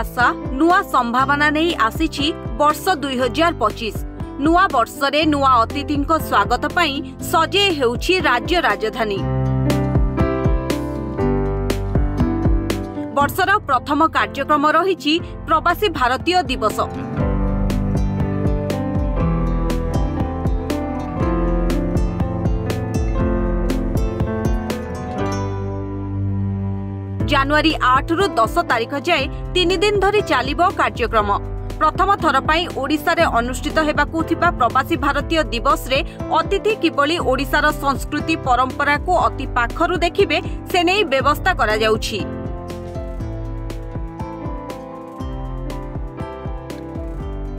आशा नुआ संभावना नहीं आसीछि वर्ष 2025। नुआ वर्षरे नुआ अतिथि स्वागत पई सजे हेउछि राज्य राजधानी। वर्षर प्रथम कार्यक्रम रहिछि प्रवासी भारतीय दिवस। जनवरी 8 रु 10 तारिख जाए 3 दिन धरी चलिबो कार्यक्रम। प्रथम थर पई ओडिसा रे अनुष्ठित हेबाकू थिबा प्रवासी भारतीय दिवस रे अतिथि किबळी ओडिसार संस्कृति परंपरा को अति पाखरु देखिबे से नै व्यवस्था करा जाउछि।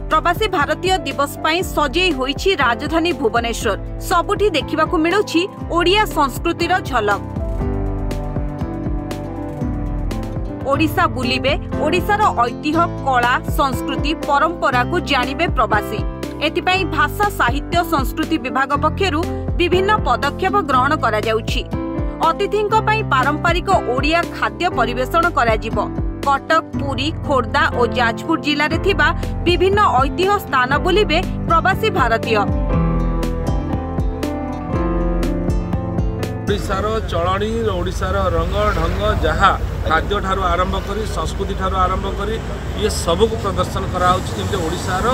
प्रवासी भारतीय दिवस पई सजेई होईछि राजधानी भुवनेश्वर। सबुठी देखिबाकू मिलुछि ओडिया संस्कृतिर झलक। ओडिसा बुलिबे, ओडिसार ऐतिह्य कला संस्कृति परंपरा को जानिबे प्रवासी। एथिपई भाषा साहित्य संस्कृति विभाग पक्षरु विभिन्न पदक्षेप ग्रहण करा जाउछि। अतिथिंक पई पारंपरिक ओडिया खाद्य परिवेषण करा जिवो। कटक, पुरी, खोर्धा और जाजपुर जिले में थिबा विभिन्न ऐतिह्य स्थान बुलिबे प्रवासी भारतीय। ओडिशार चलणी, ओडिशार रंग ढंग जहाँ खाद्य ठारू आरंभ करी संस्कृति ठारू आरंभ करी ये सबको प्रदर्शन करा जमी ओडिशार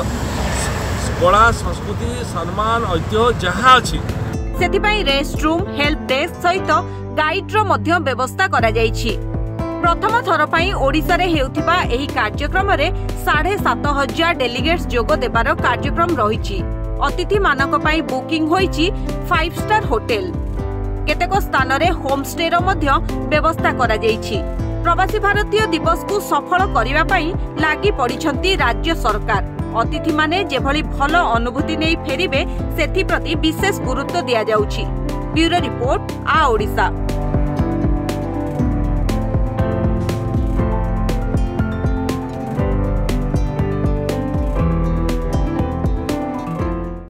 कला संस्कृति सम्मान ऐतिह्य जहाँ अच्छी सेथिपई रेस्ट रूम, हेल्प डेस्क सहित गाइड्र मध्य व्यवस्था करा जाइछि। प्रथम थर पई ओडिसा रे हेउथिबा एही कार्यक्रम रे 7,500 डेलीगेट्स जोग देबार कार्यक्रम रहिछि। अतिथि मानक पई बुकिंग होईछि 5 स्टार होटल। केतेक स्थान रे होम स्टे रो मध्य व्यवस्था करा जाइछि। प्रवासी भारतीय दिवस को सफल करिवा पई लागि पडिछंती राज्य सरकार। अतिथि माने जेभली भल अनुभूति नै फेरिबे सेथि प्रति विशेष गुरुत्व दिया जाउछि। ब्यूरो रिपोर्ट आ ओडिसा।